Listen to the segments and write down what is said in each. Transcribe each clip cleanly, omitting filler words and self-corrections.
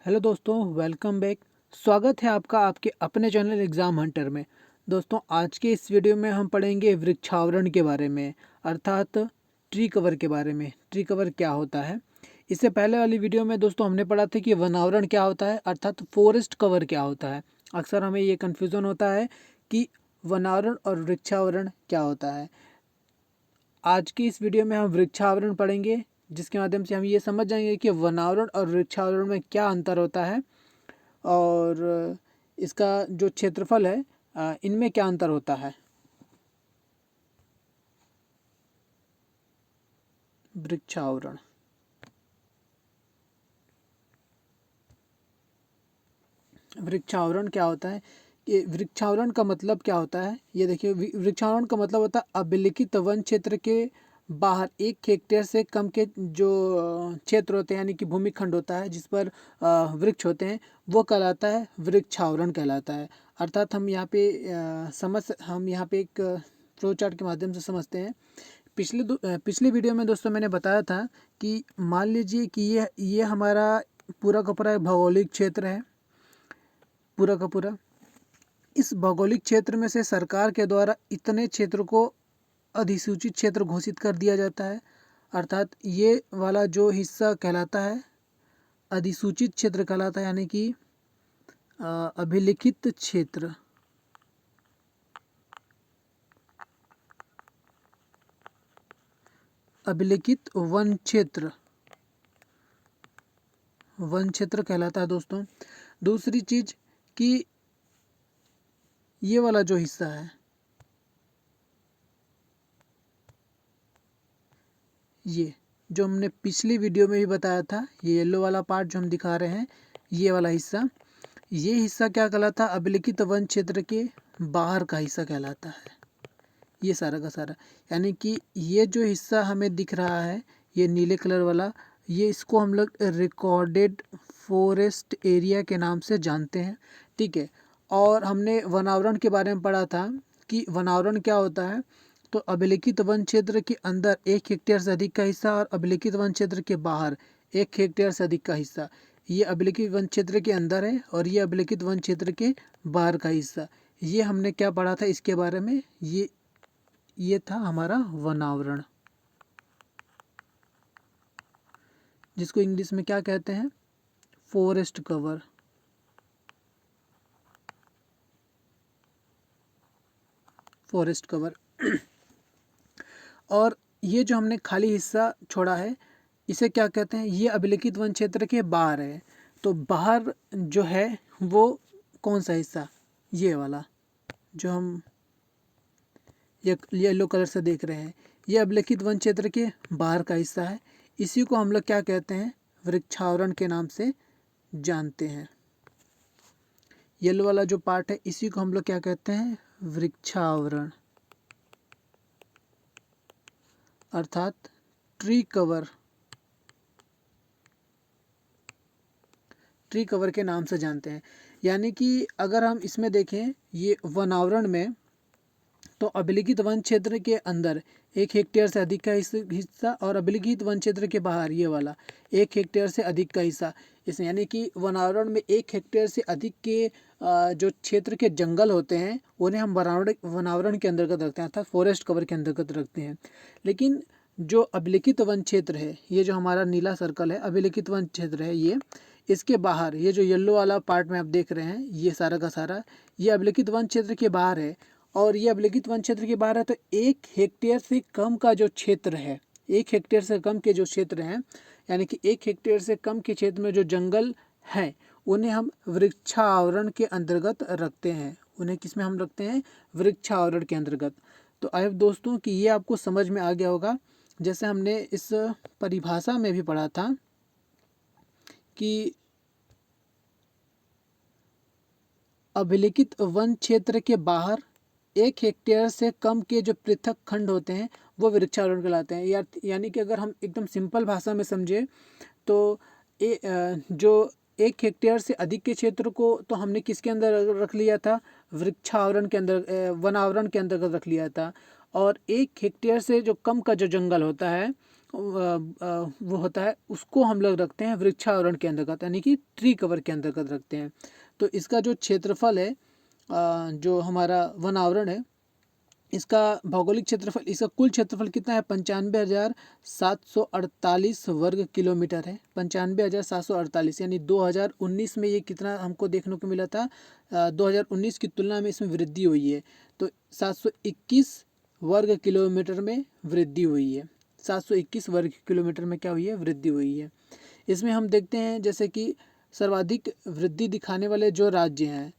Hello दोस्तों, welcome back. स्वागत है आपका आपके अपने चैनल एग्ज़ाम हंटर में। दोस्तों, आज के इस वीडियो में हम पढ़ेंगे वृक्षावरण के बारे में, अर्थात ट्री कवर के बारे में। ट्री कवर क्या होता है? इससे पहले वाली वीडियो में दोस्तों हमने पढ़ा था कि वनावरण क्या होता है, अर्थात फॉरेस्ट कवर क्या होता है। अक्सर हमें ये कन्फ्यूज़न होता है कि वनावरण और वृक्षावरण क्या होता है। आज की इस वीडियो में हम वृक्षावरण पढ़ेंगे, जिसके माध्यम से हम ये समझ जाएंगे कि वनावरण और वृक्षावरण में क्या अंतर होता है और इसका जो क्षेत्रफल है इनमें क्या अंतर होता है। वृक्षावरण वृक्षावरण क्या होता है? ये वृक्षावरण का मतलब क्या होता है, ये देखिए। वृक्षावरण का मतलब होता है अभिलिखित वन क्षेत्र के बाहर 1 हेक्टेयर से कम के जो क्षेत्र होते हैं, यानी कि भूमिखंड होता है जिस पर वृक्ष होते हैं, वो कहलाता है वृक्षावरण कहलाता है। अर्थात हम यहाँ पे हम यहाँ पे एक फ्लो चार्ट के माध्यम से समझते हैं। पिछले वीडियो में दोस्तों मैंने बताया था कि मान लीजिए कि ये हमारा पूरा का पूरा भौगोलिक क्षेत्र है, पूरा का पूरा। इस भौगोलिक क्षेत्र में से सरकार के द्वारा इतने क्षेत्र को अधिसूचित क्षेत्र घोषित कर दिया जाता है। अर्थात ये वाला जो हिस्सा कहलाता है अधिसूचित क्षेत्र कहलाता है, यानी कि अभिलिखित क्षेत्र। अभिलिखित वन क्षेत्र कहलाता है दोस्तों। दूसरी चीज कि ये वाला जो हिस्सा है, ये जो हमने पिछली वीडियो में भी बताया था, ये येलो वाला पार्ट जो हम दिखा रहे हैं, ये वाला हिस्सा, ये हिस्सा क्या कहलाता है? अभिलिखित वन क्षेत्र के बाहर का हिस्सा कहलाता है, ये सारा का सारा। यानी कि ये जो हिस्सा हमें दिख रहा है, ये नीले कलर वाला, ये इसको हम लोग रिकॉर्डेड फॉरेस्ट एरिया के नाम से जानते हैं, ठीक है। और हमने वनावरण के बारे में पढ़ा था कि वनावरण क्या होता है। तो अभिलिखित वन क्षेत्र के अंदर 1 हेक्टेयर से अधिक का हिस्सा और अभिलिखित वन क्षेत्र के बाहर 1 हेक्टेयर से अधिक का हिस्सा, ये अभिलिखित वन क्षेत्र के अंदर है और ये अभिलिखित वन क्षेत्र के बाहर का हिस्सा। ये हमने क्या पढ़ा था इसके बारे में? ये था हमारा वनावरण, जिसको इंग्लिश में क्या कहते हैं? Forest cover. Forest cover. और ये जो हमने खाली हिस्सा छोड़ा है, इसे क्या कहते हैं? ये अभिलिखित वन क्षेत्र के बाहर है। तो बाहर जो है वो कौन सा हिस्सा? ये वाला जो हम ये येलो कलर से देख रहे हैं, ये अभिलिखित वन क्षेत्र के बाहर का हिस्सा है। इसी को हम लोग क्या कहते हैं? वृक्षावरण के नाम से जानते हैं। येलो वाला जो पार्ट है, इसी को हम लोग क्या कहते हैं? वृक्षावरण, अर्थात ट्री कवर। ट्री कवर के नाम से जानते हैं। यानी कि अगर हम इसमें देखें, ये वनावरण में, तो अभिलिखित वन क्षेत्र के अंदर 1 हेक्टेयर से अधिक का हिस्सा और अभिलिखित वन क्षेत्र के बाहर ये वाला 1 हेक्टेयर से अधिक का हिस्सा। इसमें यानी कि वनावरण में 1 हेक्टेयर से अधिक के जो क्षेत्र के जंगल होते हैं, उन्हें हम वनावरण के अंतर्गत रखते हैं, अर्थात फॉरेस्ट कवर के अंतर्गत रखते हैं। लेकिन जो अभिलिखित वन क्षेत्र है, ये जो हमारा नीला सर्कल है, अभिलिखित वन क्षेत्र है, ये इसके बाहर, ये जो येलो वाला पार्ट में आप देख रहे हैं, ये सारा का सारा ये अभिलिखित वन क्षेत्र के बाहर है। और ये अभिलिखित वन क्षेत्र के बाहर है, तो 1 हेक्टेयर से कम का जो क्षेत्र है, 1 हेक्टेयर से कम के जो क्षेत्र हैं, यानी कि 1 हेक्टेयर से कम के क्षेत्र में जो जंगल हैं, उन्हें हम वृक्षावरण के अंतर्गत रखते हैं। उन्हें किस में हम रखते हैं? वृक्षावरण के अंतर्गत। तो आई होप दोस्तों कि ये आपको समझ में आ गया होगा। जैसे हमने इस परिभाषा में भी पढ़ा था कि अभिलिखित वन क्षेत्र के बाहर 1 हेक्टेयर से कम के जो पृथक खंड होते हैं, वो वृक्षावरण कहलाते हैं। यानी कि अगर हम एकदम सिंपल भाषा में समझे, तो जो 1 हेक्टेयर से अधिक के क्षेत्र को तो हमने किसके अंदर रख लिया था? वृक्षावरण के अंदर, वनावरण के अंतर्गत रख लिया था। और 1 हेक्टेयर से जो कम का जो जंगल होता है, वो होता है, उसको हम लोग रखते हैं वृक्षावरण के अंतर्गत, यानी कि ट्री कवर के अंतर्गत रखते हैं। तो इसका जो क्षेत्रफल है, जो हमारा वन आवरण है, इसका भौगोलिक क्षेत्रफल, इसका कुल क्षेत्रफल कितना है? 95,748 वर्ग किलोमीटर है। 95,748, यानी 2019 में ये कितना हमको देखने को मिला था? 2019 की तुलना में इसमें वृद्धि हुई है। तो 721 वर्ग किलोमीटर में वृद्धि हुई है। 721 वर्ग किलोमीटर में क्या हुई है? वृद्धि हुई है। इसमें हम देखते हैं जैसे कि सर्वाधिक वृद्धि दिखाने वाले जो राज्य हैं,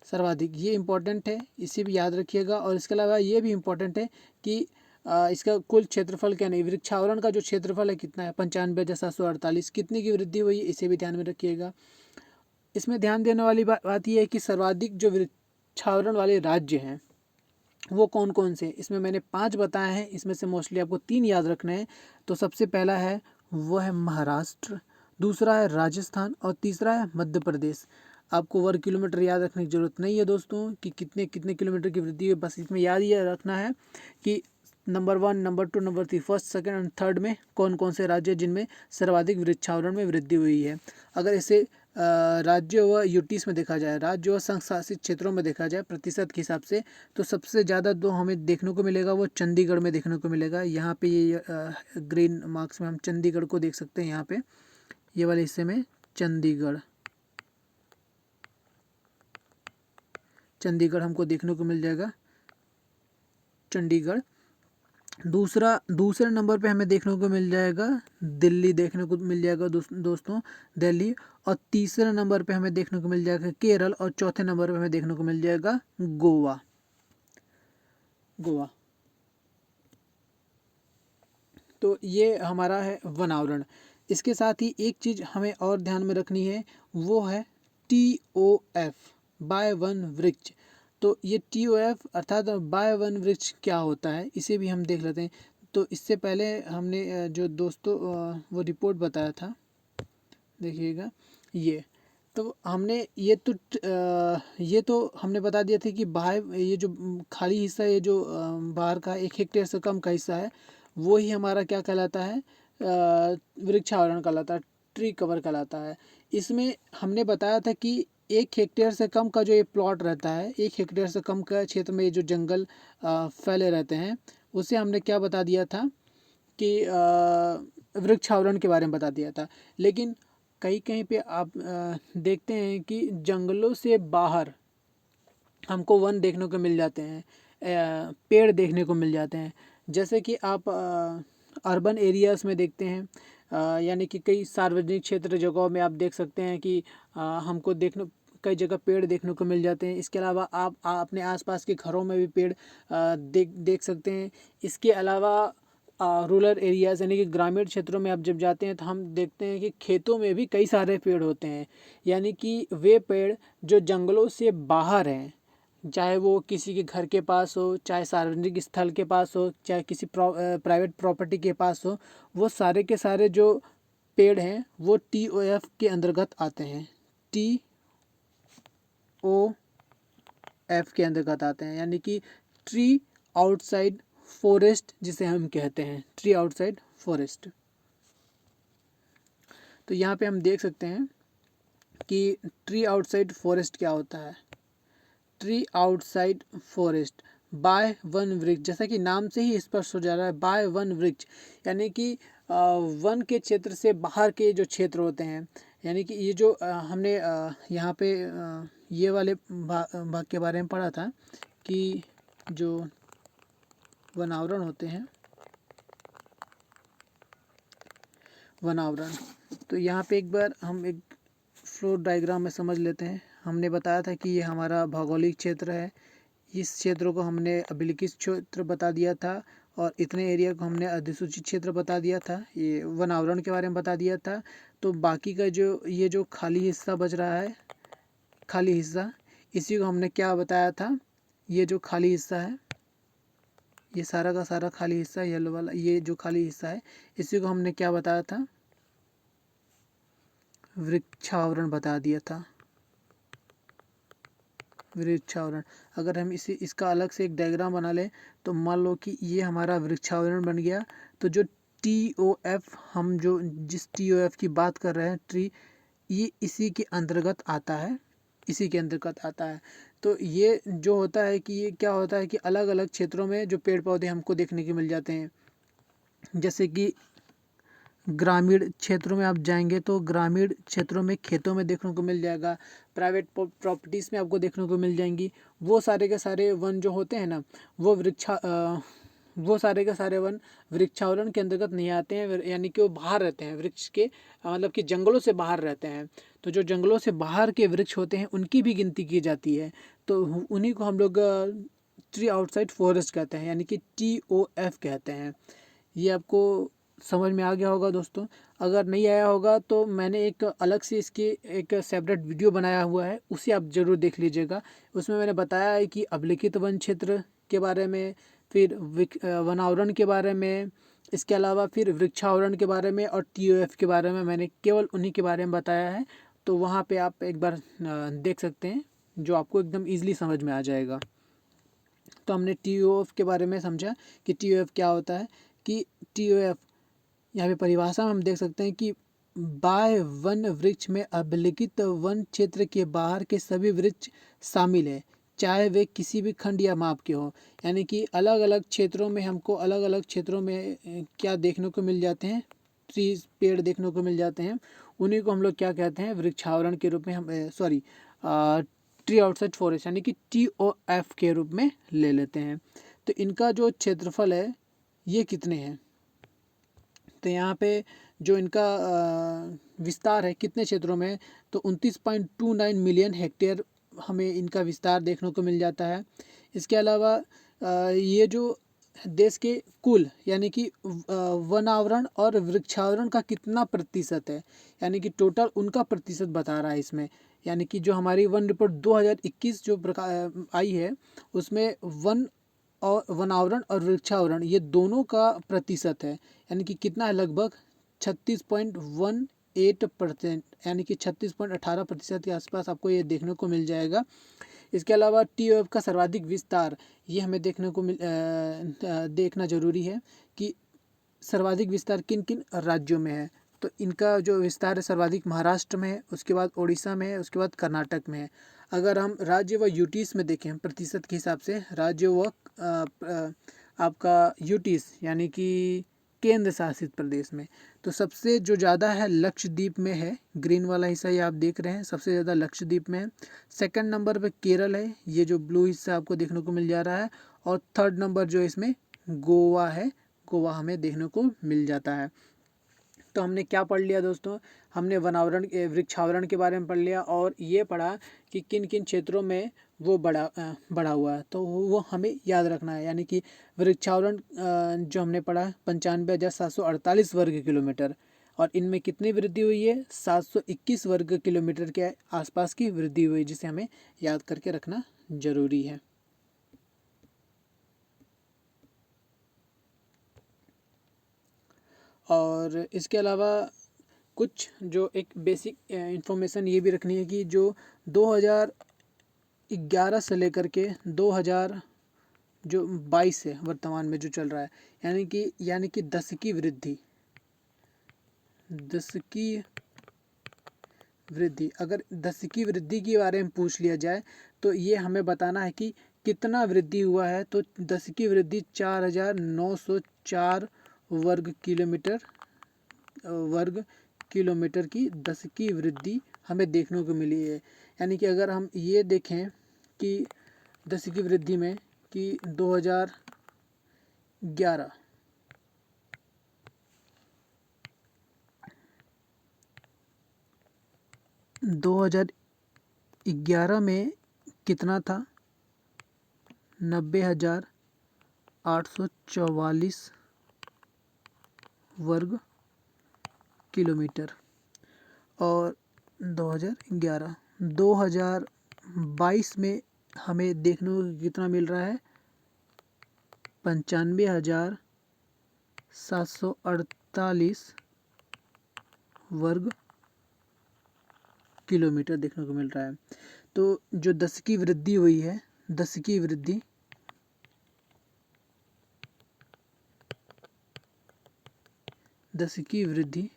सर्वाधिक, ये इम्पोर्टेंट है, इसे भी याद रखिएगा। और इसके अलावा ये भी इम्पोर्टेंट है कि इसका कुल क्षेत्रफल क्या नहीं, वृक्षावरण का जो क्षेत्रफल है कितना है? 95,748, कितनी की वृद्धि हुई है, इसे भी ध्यान में रखिएगा। इसमें ध्यान देने वाली बात यह है कि सर्वाधिक जो वृक्षावरण वाले राज्य हैं वो कौन कौन से? इसमें मैंने 5 बताए हैं, इसमें से मोस्टली आपको 3 याद रखने हैं। तो सबसे पहला है वो है महाराष्ट्र, दूसरा है राजस्थान और तीसरा है मध्य प्रदेश। आपको वर्ग किलोमीटर याद रखने की ज़रूरत नहीं है दोस्तों कि कितने कितने किलोमीटर की वृद्धि है, बस इसमें याद ये रखना है कि number 1, number 2, number 3, first, second and third में कौन कौन से राज्य जिनमें सर्वाधिक वृक्षावरण में वृद्धि हुई है। अगर इसे राज्य व यूटीज में देखा जाए, राज्य व संघ शासित क्षेत्रों में देखा जाए प्रतिशत के हिसाब से, तो सबसे ज़्यादा जो हमें देखने को मिलेगा वो चंडीगढ़ में देखने को मिलेगा। यहाँ पे ये ग्रीन मार्क्स में हम चंडीगढ़ को देख सकते हैं। यहाँ पे ये वाले हिस्से में चंडीगढ़ हमको देखने को मिल जाएगा, चंडीगढ़। दूसरे नंबर पे हमें देखने को मिल जाएगा दिल्ली, देखने को मिल जाएगा दोस्तों दिल्ली। और तीसरे नंबर पे हमें देखने को मिल जाएगा केरल, और चौथे नंबर पे हमें देखने को मिल जाएगा गोवा। तो ये हमारा है वन आवरण। इसके साथ ही एक चीज़ हमें और ध्यान में रखनी है, वो है TOF, बाय वन वृक्ष। तो ये TOF अर्थात बाय वन वृक्ष क्या होता है, इसे भी हम देख लेते हैं। तो इससे पहले हमने जो दोस्तों वो रिपोर्ट बताया था, देखिएगा ये, तो हमने ये तो हमने बता दिया था कि बाहर ये जो खाली हिस्सा, ये जो बाहर का 1 हेक्टेयर से कम का हिस्सा है, वो ही हमारा क्या कहलाता है? वृक्षावरण कहलाता है, ट्री कवर कहलाता है। इसमें हमने बताया था कि 1 हेक्टेयर से कम का जो ये प्लॉट रहता है, 1 हेक्टेयर से कम का क्षेत्र में जो जंगल फैले रहते हैं, उसे हमने क्या बता दिया था कि वृक्षावरण के बारे में बता दिया था। लेकिन कहीं कहीं पे आप देखते हैं कि जंगलों से बाहर हमको वन देखने को मिल जाते हैं, पेड़ देखने को मिल जाते हैं। जैसे कि आप अर्बन एरियाज़ में देखते हैं, यानी कि कई सार्वजनिक क्षेत्र जगहों में आप देख सकते हैं कि हमको देखने कई जगह पेड़ देखने को मिल जाते हैं। इसके अलावा आप अपने आसपास के घरों में भी पेड़ देख सकते हैं। इसके अलावा रूरल एरियाज़ यानी कि ग्रामीण क्षेत्रों में आप जब जाते हैं तो हम देखते हैं कि खेतों में भी कई सारे पेड़ होते हैं, यानी कि वे पेड़ जो जंगलों से बाहर हैं, चाहे वो किसी के घर के पास हो, चाहे सार्वजनिक स्थल के पास हो, चाहे किसी प्राइवेट प्रॉपर्टी के पास हो, वो सारे के सारे जो पेड़ हैं वो TOF के अंतर्गत आते हैं, TOF के अंतर्गत आते हैं, यानी कि ट्री आउटसाइड फॉरेस्ट जिसे हम कहते हैं, ट्री आउटसाइड फॉरेस्ट। तो यहाँ पे हम देख सकते हैं कि ट्री आउटसाइड फॉरेस्ट क्या होता है। Tree outside forest by one वृक्ष, जैसा कि नाम से ही स्पष्ट हो जा रहा है, बाय वन वृक्ष, यानी कि वन के क्षेत्र से बाहर के जो क्षेत्र होते हैं, यानी कि ये जो हमने यहाँ पे ये वाले भाग के बारे में पढ़ा था कि जो वन आवरण होते हैं, वन आवरण, तो यहाँ पे एक बार हम एक फ्लोर डायग्राम में समझ लेते हैं। हमने बताया था कि ये हमारा भौगोलिक क्षेत्र है, इस क्षेत्र को हमने अभिलिखित क्षेत्र बता दिया था, और इतने एरिया को हमने अधिसूचित क्षेत्र बता दिया था, ये वन आवरण के बारे में बता दिया था। तो बाकी का जो ये जो खाली हिस्सा बच रहा है, खाली हिस्सा, इसी को हमने क्या बताया था? ये जो खाली हिस्सा है, ये सारा का सारा खाली हिस्सा, येलो वाला ये जो खाली हिस्सा है, इसी को हमने क्या बताया था? वृक्षावरण बता दिया था, वृक्षावरण। अगर हम इसका अलग से एक डायग्राम बना लें, तो मान लो कि ये हमारा वृक्षावरण बन गया। तो जो TOF, हम जो जिस TOF की बात कर रहे हैं ट्री, ये इसी के अंतर्गत आता है, इसी के अंतर्गत आता है। तो ये जो होता है कि ये क्या होता है कि अलग अलग क्षेत्रों में जो पेड़ पौधे हमको देखने को मिल जाते हैं, जैसे कि ग्रामीण क्षेत्रों में आप जाएंगे तो ग्रामीण क्षेत्रों में खेतों में देखने को मिल जाएगा, प्राइवेट प्रॉपर्टीज़ में आपको देखने को मिल जाएंगी। वो सारे के सारे वन जो होते हैं ना, वो सारे के सारे वन वृक्षावरण के अंतर्गत नहीं आते हैं, यानी कि वो बाहर रहते हैं वृक्ष के, मतलब कि जंगलों से बाहर रहते हैं। तो जो जंगलों से बाहर के वृक्ष होते हैं उनकी भी गिनती की जाती है, तो उन्हीं को हम लोग ट्री आउटसाइड फॉरेस्ट कहते हैं, यानी कि TOF कहते हैं। ये आपको समझ में आ गया होगा दोस्तों। अगर नहीं आया होगा तो मैंने एक अलग से इसकी एक सेपरेट वीडियो बनाया हुआ है, उसे आप ज़रूर देख लीजिएगा। उसमें मैंने बताया है कि अभिलिखित वन क्षेत्र के बारे में, फिर वनावरण के बारे में, इसके अलावा फिर वृक्षावरण के बारे में और TOF के बारे में, मैंने केवल उन्हीं के बारे में बताया है। तो वहाँ पे आप एक बार देख सकते हैं, जो आपको एकदम ईजिली समझ में आ जाएगा। तो हमने TOF के बारे में समझा कि TOF क्या होता है, कि TOF यहाँ पे परिभाषा में हम देख सकते हैं कि बाह्य वन वृक्ष में अभिलिखित वन क्षेत्र के बाहर के सभी वृक्ष शामिल है, चाहे वे किसी भी खंड या माप के हों। यानी कि अलग अलग क्षेत्रों में हमको अलग अलग क्षेत्रों में क्या देखने को मिल जाते हैं, ट्रीज, पेड़ देखने को मिल जाते हैं। उन्हीं को हम लोग क्या कहते हैं, वृक्षावरण के रूप में हम ट्री आउटसाइड फॉरेस्ट यानी कि TOF के रूप में ले लेते हैं। तो इनका जो क्षेत्रफल है ये कितने हैं, तो यहाँ पे जो इनका विस्तार है कितने क्षेत्रों में, तो 29.29 मिलियन हेक्टेयर हमें इनका विस्तार देखने को मिल जाता है। इसके अलावा ये जो देश के कुल यानी कि वनावरण और वृक्षावरण का कितना प्रतिशत है, यानी कि टोटल उनका प्रतिशत बता रहा है इसमें। यानी कि जो हमारी वन रिपोर्ट 2021 जो आई है, उसमें और वनावरण और वृक्षावरण ये दोनों का प्रतिशत है, यानी कि कितना है, लगभग 36.18%, यानी कि 36.18% के आसपास आपको ये देखने को मिल जाएगा। इसके अलावा TOF का सर्वाधिक विस्तार, ये हमें देखना जरूरी है कि सर्वाधिक विस्तार किन किन राज्यों में है। तो इनका जो विस्तार है सर्वाधिक महाराष्ट्र में है, उसके बाद उड़ीसा में है, उसके बाद कर्नाटक में है। अगर हम राज्य व यूटीज में देखें प्रतिशत के हिसाब से, राज्य व आपका यूटीज यानी कि केंद्र शासित प्रदेश में, तो सबसे जो ज़्यादा है लक्षद्वीप में है। ग्रीन वाला हिस्सा ये आप देख रहे हैं, सबसे ज़्यादा लक्षद्वीप में है। सेकंड नंबर पे केरल है, ये जो ब्लू हिस्सा आपको देखने को मिल जा रहा है। और थर्ड नंबर जो इसमें गोवा है, गोवा हमें देखने को मिल जाता है। तो हमने क्या पढ़ लिया दोस्तों, हमने वनावरण वृक्षावरण के बारे में पढ़ लिया, और ये पढ़ा कि किन किन क्षेत्रों में वो बढ़ा हुआ है, तो वो हमें याद रखना है। यानी कि वृक्षावरण जो हमने पढ़ा 95,748 वर्ग किलोमीटर, और इनमें कितनी वृद्धि हुई है, 721 वर्ग किलोमीटर के आसपास की वृद्धि हुई, जिसे हमें याद करके रखना जरूरी है। और इसके अलावा कुछ जो एक बेसिक इंफॉर्मेशन ये भी रखनी है कि जो 2011 से लेकर के 2022 है वर्तमान में जो चल रहा है, यानी कि 10 की वृद्धि, अगर 10 की वृद्धि के बारे में पूछ लिया जाए तो ये हमें बताना है कि कितना वृद्धि हुआ है। तो 10 की वृद्धि 4,904 वर्ग किलोमीटर की 10 की वृद्धि हमें देखने को मिली है। यानी कि अगर हम ये देखें कि 10 की वृद्धि में कि 2011 में कितना था, 90,844 वर्ग किलोमीटर। और 2022 में हमें देखने को कितना मिल रहा है, 95,748 वर्ग किलोमीटर देखने को मिल रहा है। तो जो 10 की वृद्धि हुई है, 10 की वृद्धि 10 की वृद्धि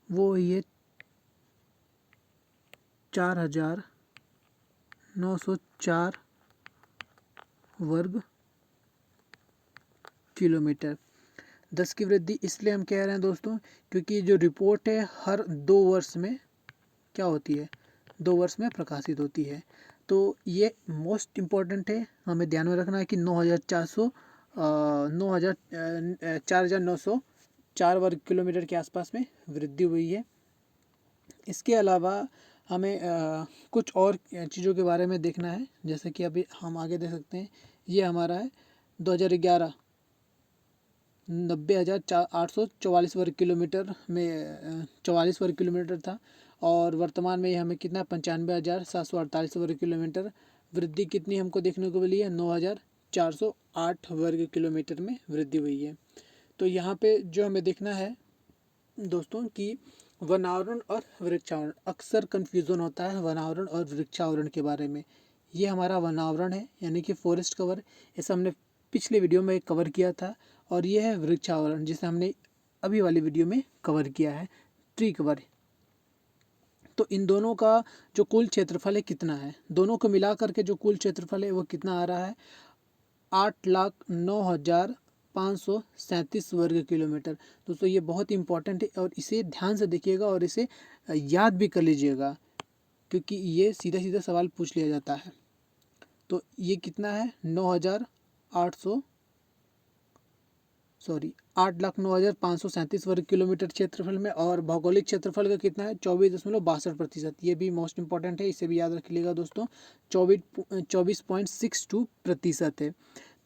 वो हुई है 4,904 वर्ग किलोमीटर। 10 की वृद्धि इसलिए हम कह रहे हैं दोस्तों, क्योंकि जो रिपोर्ट है हर 2 वर्ष में क्या होती है, 2 वर्ष में प्रकाशित होती है। तो ये मोस्ट इम्पॉर्टेंट है, हमें ध्यान में रखना है कि 4,904 वर्ग किलोमीटर के आसपास में वृद्धि हुई है। इसके अलावा हमें कुछ और चीज़ों के बारे में देखना है, जैसे कि अभी हम आगे देख सकते हैं। ये हमारा है 2011 90,844 वर्ग किलोमीटर में 44 वर्ग किलोमीटर था, और वर्तमान में ये हमें कितना 95,748 वर्ग किलोमीटर। वृद्धि कितनी हमको देखने को मिली है, 9,408 वर्ग किलोमीटर में वृद्धि हुई है। तो यहाँ पे जो हमें देखना है दोस्तों कि वनावरण और वृक्षावरण, अक्सर कन्फ्यूज़न होता है वनावरण और वृक्षावरण के बारे में। ये हमारा वनावरण है यानी कि फॉरेस्ट कवर, ऐसा हमने पिछले वीडियो में कवर किया था, और ये है वृक्षावरण जिसे हमने अभी वाली वीडियो में कवर किया है, ट्री कवर। तो इन दोनों का जो कुल क्षेत्रफल है कितना है, दोनों को मिला करके जो कुल क्षेत्रफल है वो कितना आ रहा है, 8,09,537 वर्ग किलोमीटर। दोस्तों ये बहुत इंपॉर्टेंट है और इसे ध्यान से देखिएगा और इसे याद भी कर लीजिएगा, क्योंकि ये सीधा सीधा सवाल पूछ लिया जाता है। तो ये कितना है, 8,09,537 वर्ग किलोमीटर क्षेत्रफल में, और भौगोलिक क्षेत्रफल का कितना है, 24.62%। ये भी मोस्ट इंपॉर्टेंट है, इसे भी याद रख लीजिएगा दोस्तों, 24.62% है।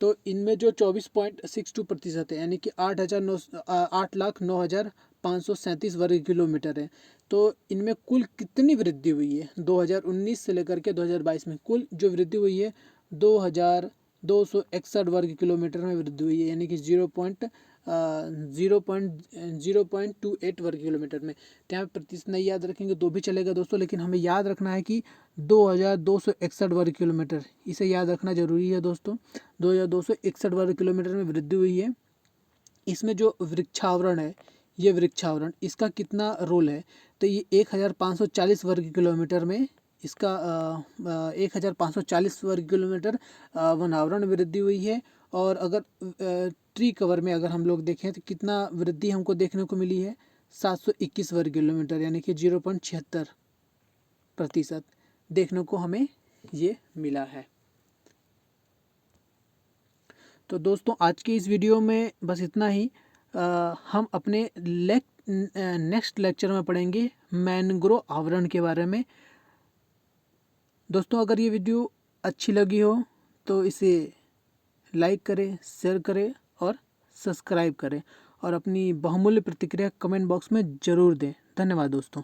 तो इनमें जो 24.62% है यानी कि 8,09,537 वर्ग किलोमीटर है। तो इनमें कुल कितनी वृद्धि हुई है, 2019 से लेकर के 2022 में कुल जो वृद्धि हुई है 2,261 वर्ग किलोमीटर में वृद्धि हुई है, यानी कि 0.28 वर्ग किलोमीटर में। तो यहाँ प्रतिशत नहीं याद रखेंगे तो भी चलेगा दोस्तों, लेकिन हमें याद रखना है कि 2,261 वर्ग किलोमीटर, इसे याद रखना जरूरी है दोस्तों। 2,261 वर्ग किलोमीटर में वृद्धि हुई है। इसमें जो वृक्षावरण है, ये वृक्षावरण इसका कितना रोल है, तो ये 1,540 वर्ग किलोमीटर में इसका 1,540 वर्ग किलोमीटर वनावरण वृद्धि हुई है। और अगर ट्री कवर में अगर हम लोग देखें तो कितना वृद्धि हमको देखने को मिली है, 721 वर्ग किलोमीटर, यानी कि 0.76% देखने को हमें ये मिला है। तो दोस्तों आज के इस वीडियो में बस इतना ही। हम अपने नेक्स्ट लेक्चर में पढ़ेंगे मैंग्रोव आवरण के बारे में। दोस्तों अगर ये वीडियो अच्छी लगी हो तो इसे लाइक करें, शेयर करें और सब्सक्राइब करें, और अपनी बहुमूल्य प्रतिक्रिया कमेंट बॉक्स में ज़रूर दें। धन्यवाद दोस्तों।